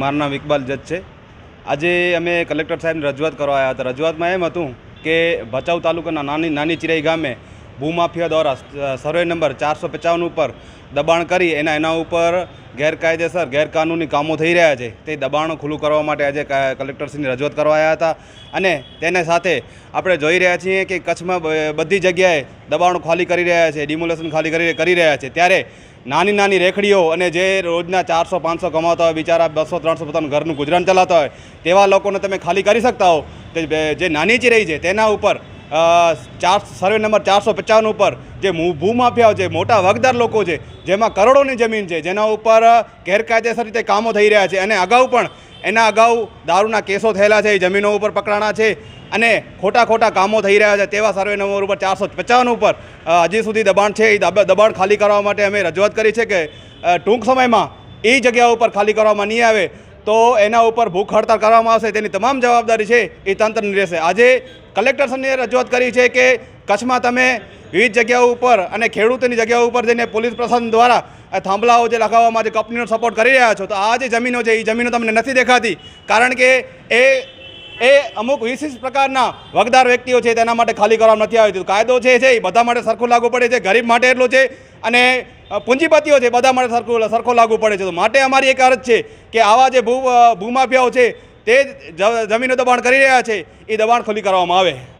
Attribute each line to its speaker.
Speaker 1: મારું નામ ઇકબાલ જજ છે। આજે અમે કલેક્ટર સાહેબને રજૂઆત કરવા આવ્યા હતા। રજૂઆતમાં એમ હતું કે ભચાઉ તાલુકાના નાની ચિરાઈ ગામે ભૂમાફિયા દ્વારા સર્વે નંબર 455 ઉપર દબાણ કરી એના ઉપર ગેરકાયદેસર ગેરકાનૂની કામો થઈ રહ્યા છે। તે દબાણો ખુલ્લું કરવા માટે આજે કલેક્ટરશ્રીની રજૂઆત કરવા આવ્યા હતા। અને તેને સાથે આપણે જોઈ રહ્યા છીએ કે કચ્છમાં બધી જગ્યાએ દબાણો ખાલી કરી રહ્યા છે, ડિમોલેશન ખાલી કરી રહ્યા છે। ત્યારે નાની રેખડીઓ અને જે રોજના 400-500 કમાતા હોય, બિચારા 200-300 પોતાનું ઘરનું ગુજરાન ચલાવતા હોય, તેવા લોકોને તમે ખાલી કરી શકતા હો। જે નાની ચિરાઈ છે તેના ઉપર સર્વે નંબર 455 ઉપર જે ભૂમાફિયાઓ છે, મોટા વગદાર લોકો છે, જેમાં કરોડોની જમીન છે, જેના ઉપર ગેરકાયદેસર રીતે કામો થઈ રહ્યા છે અને એના અગાઉ દારૂના કેસો થયેલા છે, જમીનો ઉપર પકડાણા છે અને ખોટા કામો થઈ રહ્યા છે। તેવા સર્વે નંબર ઉપર 455 ઉપર હજી સુધી દબાણ છે। એ દબાણ ખાલી કરવા માટે અમે રજૂઆત કરી છે કે ટૂંક સમયમાં એ જગ્યા ઉપર ખાલી કરવામાં નહીં આવે તો એના ઉપર ભૂખ હડતાળ કરવામાં આવશે। તેની તમામ જવાબદારી છે એ તંત્રની રહેશે। આજે કલેક્ટરશ્રીને રજૂઆત કરી છે કે કચ્છમાં તમે વિવિધ જગ્યાઓ ઉપર અને ખેડૂતોની જગ્યાઓ ઉપર જઈને પોલીસ પ્રશાસન દ્વારા થાંભલાઓ જે લગાવવામાં જે કંપનીનો સપોર્ટ કરી રહ્યા છો, તો આ જે જમીનો છે એ જમીનો તમને નથી દેખાતી, કારણ કે એ અમુક વિશિષ્ટ પ્રકારના વગદાર વ્યક્તિઓ છે તેના માટે ખાલી કરવામાં નથી આવતી। કાયદો છે એ બધા માટે સરખો લાગુ પડે છે, ગરીબ માટે એટલો છે અને પૂંજીપતિઓ છે બધા માટે સરખો લાગુ પડે છે। તો માટે અમારી એક અરજ છે કે આવા જે ભૂમાફિયાઓ છે તે જમીનો દબાણ કરી રહ્યા છે એ દબાણ ખુલ્લી કરવામાં આવે।